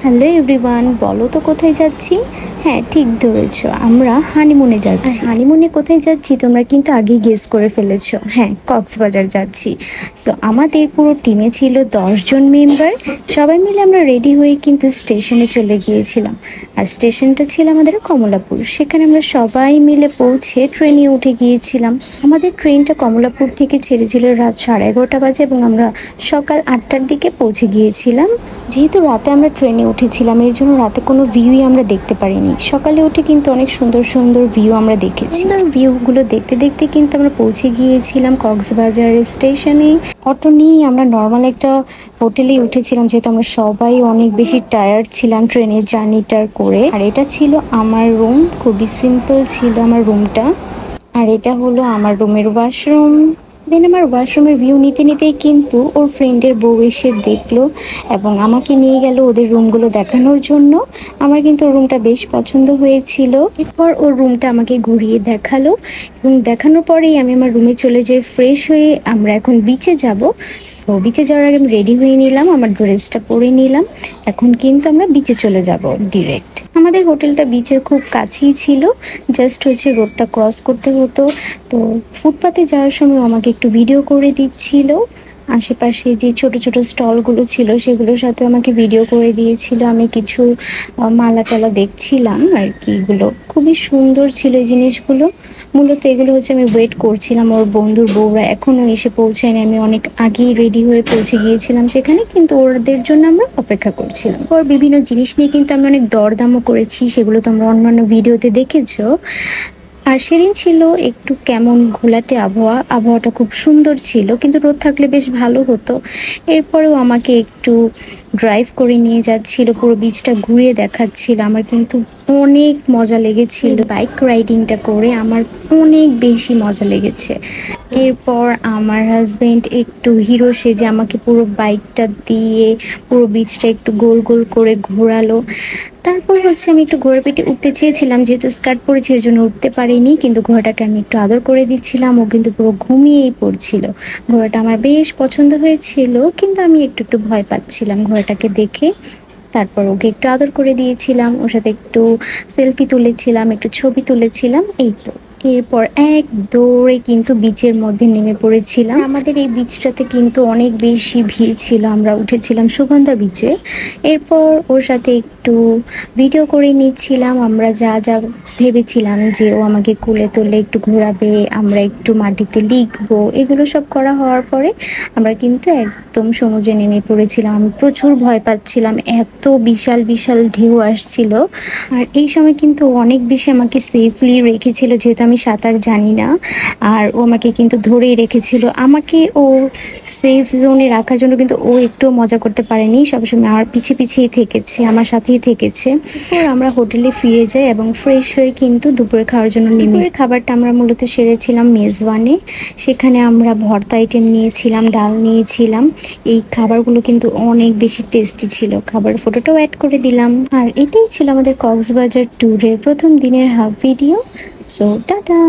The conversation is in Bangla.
হ্যালো এভরিওয়ান, বলো তো কোথায় যাচ্ছি? হ্যাঁ, ঠিক ধরেছো, আমরা হানিমুনে যাচ্ছি। হানিমুনে কোথায় যাচ্ছি তোমরা কিন্তু আগেই গেস করে ফেলেছো। হ্যাঁ, কক্সবাজার যাচ্ছি। সো আমাদের পুরো টিমে ছিল 10 জন মেম্বার। সবাই মিলে আমরা রেডি হয়ে কিন্তু স্টেশনে চলে গিয়েছিলাম। আর স্টেশনটা ছিল আমাদের কমলাপুর। সেখানে আমরা সবাই মিলে পৌঁছে ট্রেনে উঠে গিয়েছিলাম। আমাদের ট্রেনটা কমলাপুর থেকে ছেড়েছিল রাত 11:30 বাজে এবং আমরা সকাল 8টার দিকে পৌঁছে গিয়েছিলাম। যেহেতু রাতে আমরা ট্রেনে উঠেছিলাম, এর জন্য রাতে কোনো ভিউই আমরা দেখতে পারিনি। সকালে উঠে কিন্তু অনেক সুন্দর সুন্দর ভিউ আমরা দেখেছি। সুন্দর ভিউগুলো দেখতে দেখতে কিন্তু আমরা পৌঁছে গিয়েছিলাম কক্সবাজার স্টেশনে। অটো নিয়ে আমরা নর্মাল একটা হোটেলেই উঠেছিলাম, যেহেতু আমরা সবাই অনেক বেশি টায়ার্ড ছিলাম ট্রেনের জার্নিটার করে। আর এটা ছিল আমার রুম, খুবই সিম্পল ছিল আমার রুমটা। আর এটা হলো আমার রুমের ওয়াশরুম। দেন আমার ওয়াশরুমের ভিউ নিতে নিতেই কিন্তু ওর ফ্রেন্ডের বউ এসে দেখলো এবং আমাকে নিয়ে গেল ওদের রুমগুলো দেখানোর জন্য। আমার কিন্তু ওর রুমটা বেশ পছন্দ হয়েছিল। এরপর ওর রুমটা আমাকে ঘুরিয়ে দেখালো এবং দেখানোর পরেই আমি আমার রুমে চলে যাই ফ্রেশ হয়ে। আমরা এখন বিচে যাব। সো বিচে যাওয়ার আগে আমি রেডি হয়ে নিলাম, আমার ড্রেসটা পরে নিলাম। এখন কিন্তু আমরা বিচে চলে যাব ডিরেক্ট। আমাদের হোটেলটা বিচের খুব কাছেই ছিল, জাস্ট হচ্ছে রোডটা ক্রস করতে হতো। তো ফুটপাতে যাওয়ার সময় আমাকে একটু ভিডিও করে দিচ্ছিল। আশেপাশে যে ছোট ছোট স্টলগুলো ছিল সেগুলোর সাথে আমাকে ভিডিও করে দিয়েছিল। আমি কিছু মালা টালা দেখছিলাম আর কি, এগুলো খুবই সুন্দর ছিল এই জিনিসগুলো। মূলত এগুলো হচ্ছে আমি ওয়েট করছিলাম, ওর বন্ধুর বউরা এখনো এসে পৌঁছায়নি। আমি অনেক আগেই রেডি হয়ে পৌঁছে গিয়েছিলাম সেখানে, কিন্তু ওদের জন্য আমরা অপেক্ষা করছিলাম। ওর বিভিন্ন জিনিস নিয়ে কিন্তু আমি অনেক দরদামও করেছি, সেগুলো তো আমরা অন্যান্য ভিডিওতে দেখেছো। আর সেদিন ছিল একটু কেমন ঘোলাটে আবহাওয়াটা খুব সুন্দর ছিল, কিন্তু রোদ থাকলে বেশ ভালো হতো। এরপরেও আমাকে একটু ড্রাইভ করে নিয়ে যাচ্ছিল, পুরো বিচটা ঘুরিয়ে দেখাচ্ছিল। আমার কিন্তু অনেক মজা লেগেছিল বাইক রাইডিংটা করে, আমার অনেক বেশি মজা লেগেছে। এরপর আমার হাজবেন্ড একটু হিরো সেজে আমাকে পুরো বাইকটা দিয়ে পুরো বিচটা একটু গোল গোল করে ঘোরালো। তারপর হচ্ছে আমি একটু ঘোড়ার পিঠে উঠতে চেয়েছিলাম, যেহেতু স্কার্ট পরেছি এর জন্য উঠতে পারিনি, কিন্তু ঘোড়াটাকে আমি একটু আদর করে দিচ্ছিলাম। ও কিন্তু পুরো ঘুমিয়েই পড়ছিল। ঘোড়াটা আমার বেশ পছন্দ হয়েছিল, কিন্তু আমি একটু একটু ভয় পাচ্ছিলাম ঘোড়াটাকে দেখে। তারপর ওকে একটু আদর করে দিয়েছিলাম, ওর সাথে একটু সেলফি তুলেছিলাম, একটু ছবি তুলেছিলাম, এই তো। এরপর এক দৌড়ে কিন্তু বিচের মধ্যে নেমে পড়েছিলাম। আমাদের এই বিচটাতে কিন্তু অনেক বেশি ভিড় ছিল। আমরা উঠেছিলাম সুগন্ধা বিচে। এরপর ওর সাথে একটু ভিডিও করে নিচ্ছিলাম। আমরা যা যা ভেবেছিলাম যে ও আমাকে কোলে তুলে একটু ঘোরাবে, আমরা একটু মাটিতে লিখবো, এগুলো সব করা হওয়ার পরে আমরা কিন্তু একদম সমুদ্রে নেমে পড়েছিলাম। আমি প্রচুর ভয় পাচ্ছিলাম, এত বিশাল বিশাল ঢেউ আসছিল। আর এই সময় কিন্তু অনেক বেশি আমাকে সেফলি রেখেছিল, যেহেতু আমি সাঁতার জানি না। আর ও আমাকে কিন্তু ধরেই রেখেছিল। আমাকে ও সেফ জোনে রাখার জন্য কিন্তু ও একটু মজা করতে পারেনি, সবসময় আমার পিছিয়ে পিছিয়ে থেকেছে, আমার সাথেই থেকেছে। আমরা হোটেলে ফিরে যাই এবং ফ্রেশ হয়ে কিন্তু দুপুরে খাওয়ার জন্য নেমে। খাবারটা আমরা মূলত সেরেছিলাম মেজবানে। সেখানে আমরা ভর্তা আইটেম নিয়েছিলাম, ডাল নিয়েছিলাম। এই খাবারগুলো কিন্তু অনেক বেশি টেস্টি ছিল। খাবার ফটোটাও অ্যাড করে দিলাম। আর এটাই ছিল আমাদের কক্সবাজার ট্যুরের প্রথম দিনের হাফ ভিডিও। So tata.